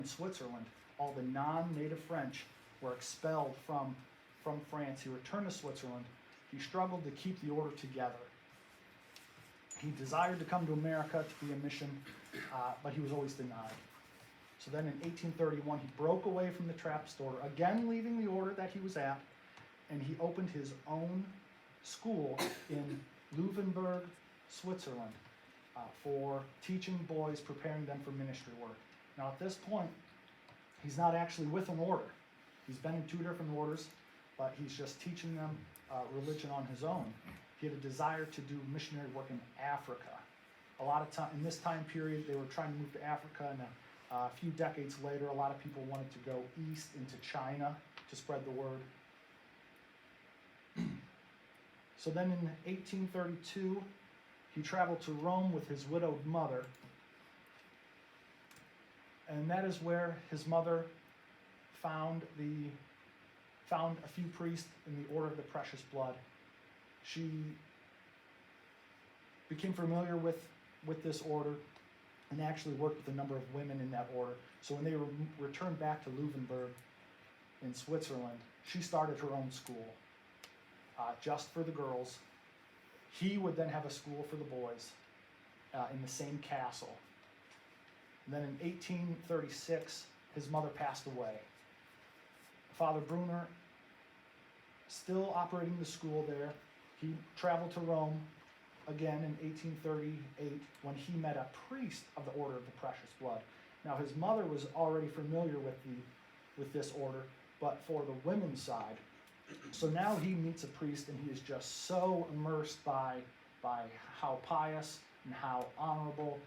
In Switzerland, all the non-native French were expelled from France. He returned to Switzerland. He struggled to keep the order together. He desired to come to America to be a mission, but he was always denied. So then in 1831, he broke away from the Trappist order, again leaving the order that he was at, and he opened his own school in Löwenberg, Switzerland, for teaching boys, preparing them for ministry work. Now at this point, he's not actually with an order. He's been in 2 different orders, but he's just teaching them religion on his own. He had a desire to do missionary work in Africa. A lot of time in this time period, they were trying to move to Africa, and a few decades later, a lot of people wanted to go east into China to spread the word. So then in 1832, he traveled to Rome with his widowed mother, and that is where his mother found a few priests in the Order of the Precious Blood. She became familiar with this order and actually worked with a number of women in that order. So when they returned back to Löwenberg in Switzerland, she started her own school just for the girls. He would then have a school for the boys in the same castle. And then in 1836, his mother passed away. Father Brunner, still operating the school there, he traveled to Rome again in 1838 when he met a priest of the Order of the Precious Blood. Now his mother was already familiar with this order, but for the women's side. So now he meets a priest, and he is just so immersed by how pious and how honorable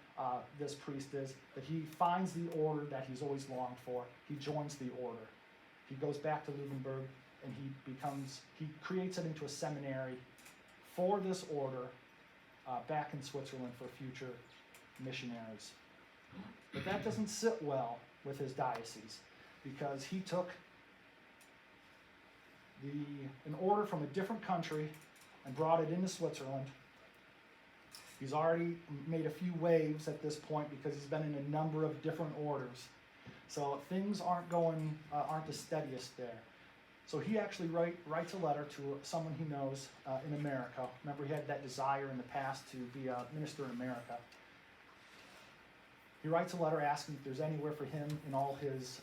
this priest is, that he finds the order that he's always longed for. He joins the order. He goes back to Löwenberg, and he creates it into a seminary for this order back in Switzerland for future missionaries. But that doesn't sit well with his diocese, because he took an order from a different country and brought it into Switzerland. He's already made a few waves at this point because he's been in a number of different orders. So things aren't the steadiest there. So he actually writes a letter to someone he knows in America. Remember, he had that desire in the past to be a minister in America. He writes a letter asking if there's anywhere for him and all his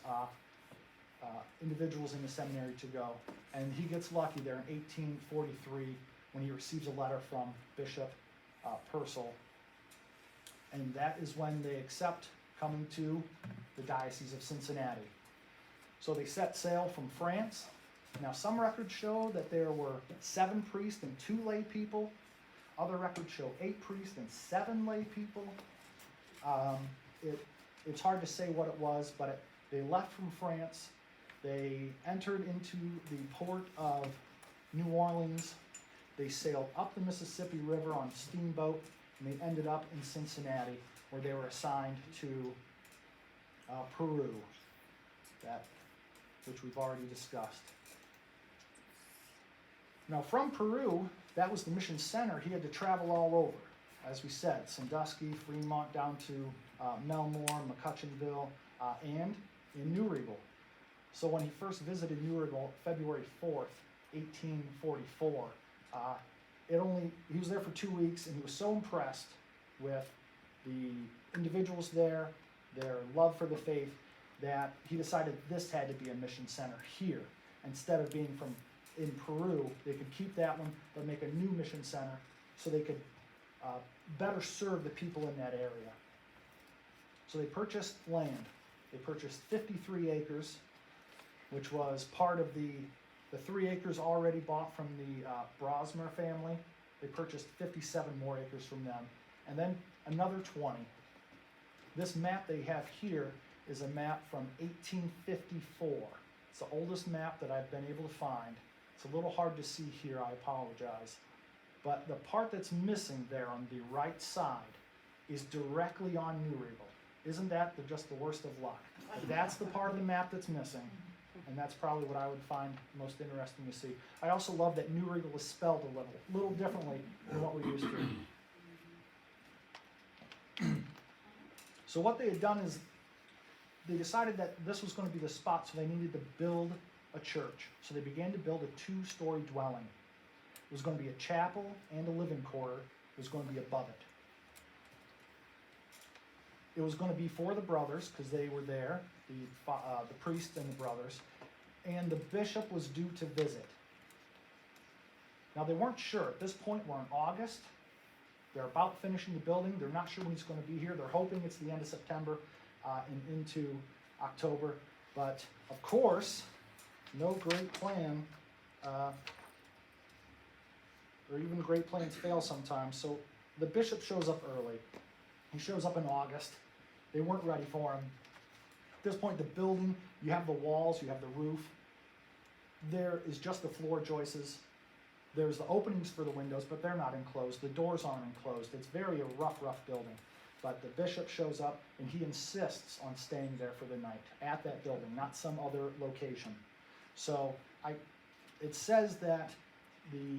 individuals in the seminary to go. And he gets lucky there in 1843 when he receives a letter from Bishop Purcell. And that is when they accept coming to the Diocese of Cincinnati. So they set sail from France. Now some records show that there were 7 priests and 2 lay people. Other records show 8 priests and 7 lay people. It's hard to say what it was, but they left from France. They entered into the port of New Orleans. They sailed up the Mississippi River on steamboat, and they ended up in Cincinnati, where they were assigned to Peru, which we've already discussed. Now from Peru, that was the mission center. He had to travel all over, as we said, Sandusky, Fremont, down to Melmore, McCutcheonville, and in New Riegel. So when he first visited New Riegel, February 4th, 1844, he was there for 2 weeks, and he was so impressed with the individuals there, their love for the faith, that he decided this had to be a mission center here. Instead of being in Peru, they could keep that one, but make a new mission center so they could better serve the people in that area. So they purchased land. They purchased 53 acres, which was part of the 3 acres already bought from the Brosmer family. They purchased 57 more acres from them, and then another 20. This map they have here is a map from 1854. It's the oldest map that I've been able to find. It's a little hard to see here, I apologize. But the part that's missing there on the right side is directly on New Riegel. Isn't that just the worst of luck? That's the part of the map that's missing, and that's probably what I would find most interesting to see. I also love that New Riegel is spelled a little differently than what we're used to. So what they had done is they decided that this was going to be the spot, so they needed to build a church. So they began to build a 2-story dwelling. It was going to be a chapel and a living quarter. It was going to be above it. It was going to be for the brothers, because they were there, the priest and the brothers, and the bishop was due to visit. Now they weren't sure. At this point, we're in August. They're about finishing the building. They're not sure when he's going to be here. They're hoping it's the end of September and into October. But of course, no great plan, or even great plans fail sometimes. So the bishop shows up early. He shows up in August. They weren't ready for him. At this point, the building, you have the walls, you have the roof. There is just the floor joists. There's the openings for the windows, but they're not enclosed. The doors aren't enclosed. It's very a rough building. But the bishop shows up, and he insists on staying there for the night at that building, not some other location. So it says that the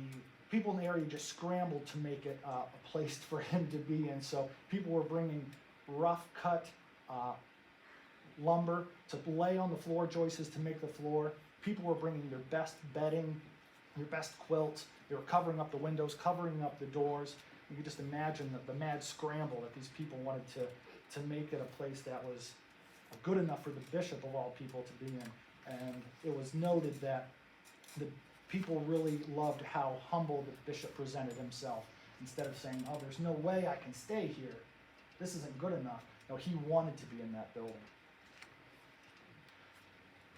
people in the area just scrambled to make it a place for him to be in. So people were bringing rough cut lumber to lay on the floor joists to make the floor. People were bringing their best bedding, their best quilts. They were covering up the windows, covering up the doors. You could just imagine the mad scramble that these people wanted to make it a place that was good enough for the bishop of all people to be in. And it was noted that the people really loved how humble the bishop presented himself. Instead of saying, oh, there's no way I can stay here, this isn't good enough. No, he wanted to be in that building.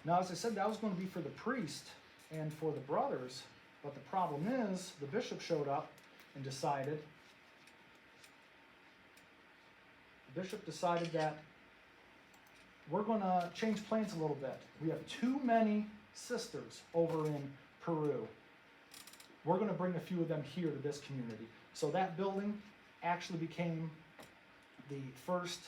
Now, as I said, that was going to be for the priest and for the brothers, but the problem is the bishop showed up and decided that we're going to change plans a little bit. We have too many sisters over in Peru. We're going to bring a few of them here to this community. So that building actually became the first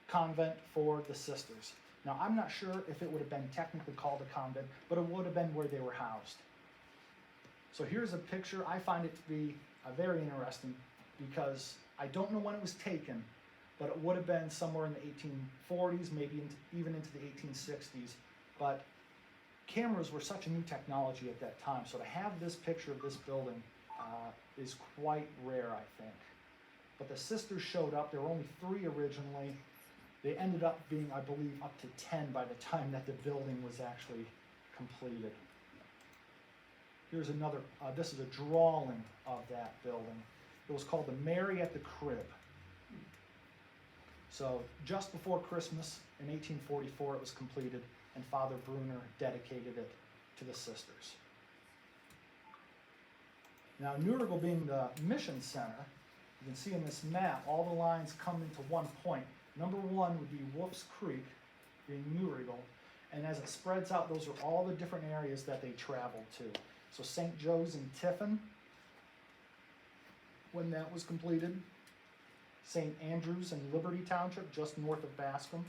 convent for the sisters. Now, I'm not sure if it would have been technically called a convent, but it would have been where they were housed. So here's a picture. I find it to be very interesting because I don't know when it was taken, but it would have been somewhere in the 1840s, maybe even into the 1860s. But cameras were such a new technology at that time, so to have this picture of this building is quite rare, I think. But the sisters showed up. There were only 3 originally. They ended up being, I believe, up to 10 by the time that the building was actually completed. Here's another, this is a drawing of that building. It was called the Mary at the Crib. So just before Christmas in 1844 it was completed, and Father Brunner dedicated it to the sisters. Now, New Riegel being the mission center, you can see in this map all the lines come into one point. Number 1 would be Wolf's Creek, being New Riegel, and as it spreads out, those are all the different areas that they traveled to. So St. Joe's in Tiffin, when that was completed. St. Andrews in Liberty Township, just north of Bascom.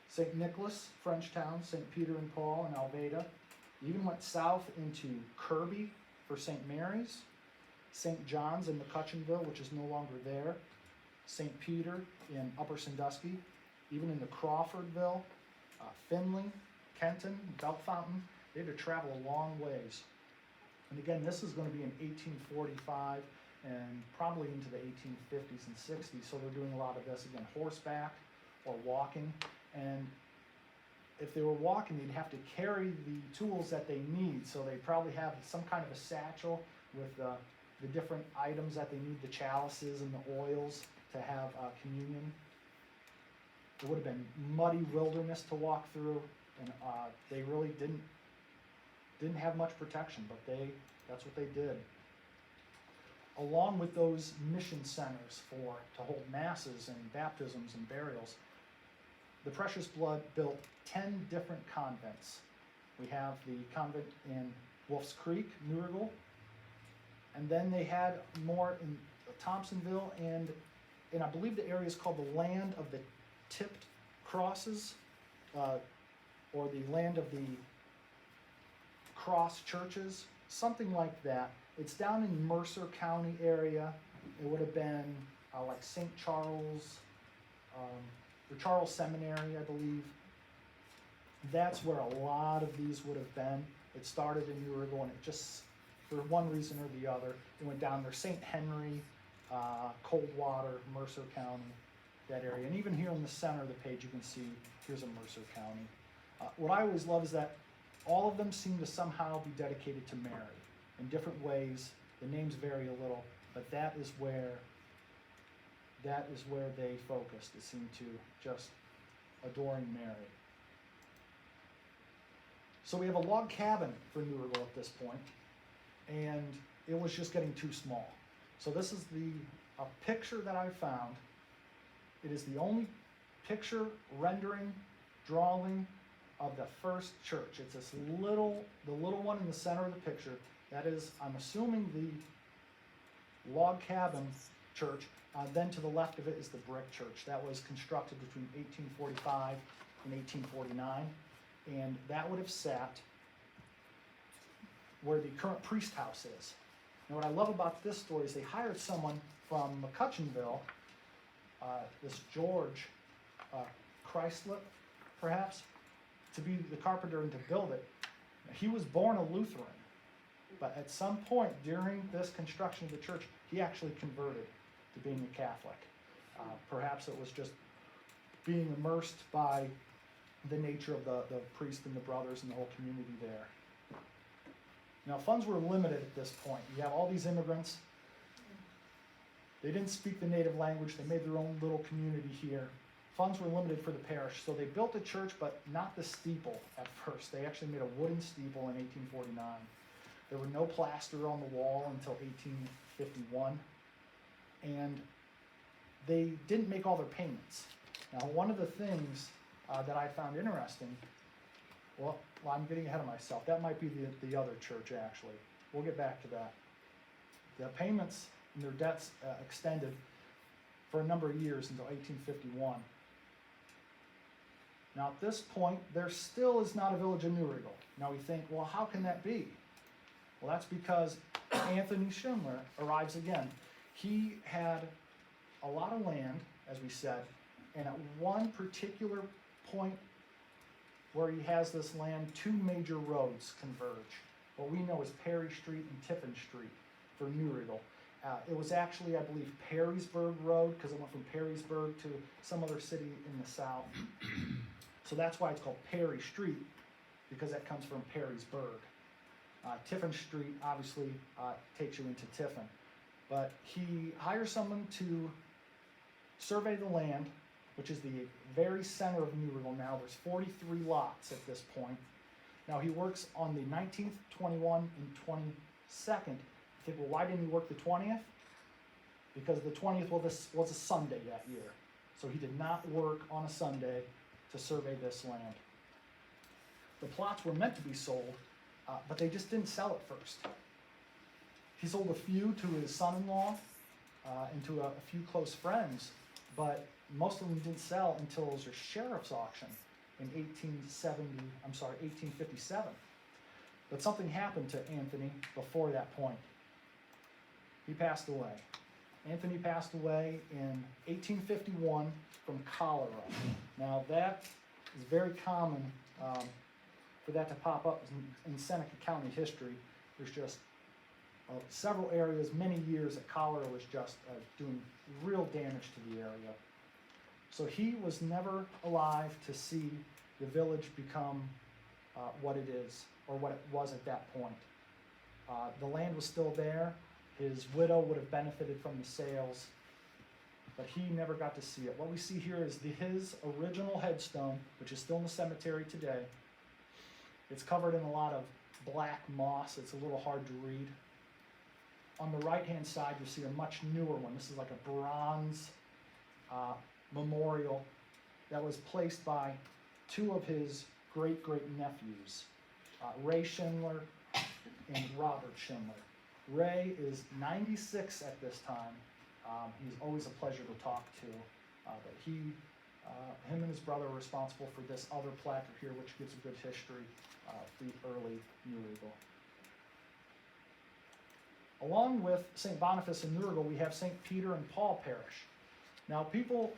St. Nicholas, Frenchtown, St. Peter and Paul in Alveda. Even went south into Kirby for St. Mary's. St. John's in McCutcheonville, which is no longer there. St. Peter in Upper Sandusky. Even into Crawfordville, Finley, Kenton, Belt Fountain. They had to travel a long ways. And again, this is going to be in 1845 and probably into the 1850s and 60s. So they're doing a lot of this, again, horseback or walking. And if they were walking, they'd have to carry the tools that they need. So they probably have some kind of a satchel with the different items that they need, the chalices and the oils to have communion. It would have been muddy wilderness to walk through, and they really didn't have much protection, but that's what they did. Along with those mission centers to hold masses and baptisms and burials, the Precious Blood built 10 different convents. We have the convent in Wolf's Creek, New Riegel, and then they had more in Thompsonville, and I believe the area is called the Land of the Tipped Crosses, or the Land of the Cross Churches, something like that. It's down in Mercer County area. It would have been like St. Charles. the Charles Seminary, I believe. That's where a lot of these would have been. It started in New Riegel, and it just, for one reason or the other, it went down there. St. Henry, Coldwater, Mercer County, that area. And even here in the center of the page, you can see here's a Mercer County. What I always love is that all of them seem to somehow be dedicated to Mary in different ways. The names vary a little, but that is where they focused. It seemed to just adoring Mary. So we have a log cabin for New Riegel at this point, and it was just getting too small. So this is a picture that I found. It is the only picture, rendering, drawing of the first church. It's this the little one in the center of the picture. That is, I'm assuming, the log cabin church. Then to the left of it is the brick church. That was constructed between 1845 and 1849. And that would have sat where the current priest house is. Now what I love about this story is they hired someone from McCutcheonville, this George Chryslip, perhaps, to be the carpenter and to build it. He was born a Lutheran, but at some point during this construction of the church, he actually converted to being a Catholic. Perhaps it was just being immersed by the nature of the priest and the brothers and the whole community there. Now, funds were limited at this point. You have all these immigrants. They didn't speak the native language. They made their own little community here. Funds were limited for the parish, so they built a church, but not the steeple at first. They actually made a wooden steeple in 1849. There were no plaster on the wall until 1851, and they didn't make all their payments. Now, one of the things that I found interesting, well, I'm getting ahead of myself. That might be the other church, actually. We'll get back to that. The payments and their debts extended for a number of years until 1851. Now, at this point, there still is not a village of New Riegel. Now, we think, well, how can that be? Well, that's because Anthony Schindler arrives again. He had a lot of land, as we said, and at one particular point where he has this land, two major roads converge. What we know as Perry Street and Tiffin Street for New Riegel. It was actually, I believe, Perrysburg Road, because it went from Perrysburg to some other city in the south. So that's why it's called Perry Street, because that comes from Perrysburg. Tiffin Street obviously takes you into Tiffin. But he hires someone to survey the land, which is the very center of New Riegel now. There's 43 lots at this point. Now he works on the 19th, 21, and 22nd. You think, well, why didn't he work the 20th? Because the 20th was a Sunday that year. So he did not work on a Sunday to survey this land. The plots were meant to be sold, but they just didn't sell at first. He sold a few to his son-in-law and to a few close friends, but most of them didn't sell until it was a sheriff's auction in 1857. But something happened to Anthony before that point. He passed away. Anthony passed away in 1851 from cholera. Now that is very common for that to pop up in Seneca County history. There's just several areas, many years that cholera was just doing real damage to the area. So he was never alive to see the village become what it is, or what it was at that point. The land was still there. His widow would have benefited from the sales, but he never got to see it. What we see here is his original headstone, which is still in the cemetery today. It's covered in a lot of black moss. It's a little hard to read. On the right-hand side, you'll see a much newer one. This is like a bronze memorial that was placed by two of his great-great-nephews, Ray Schindler and Robert Schindler. Ray is 96 at this time. He's always a pleasure to talk to. But him and his brother are responsible for this other placard here, which gives a good history of the early New Riegel. Along with St. Boniface and New Riegel, we have St. Peter and Paul Parish. Now, people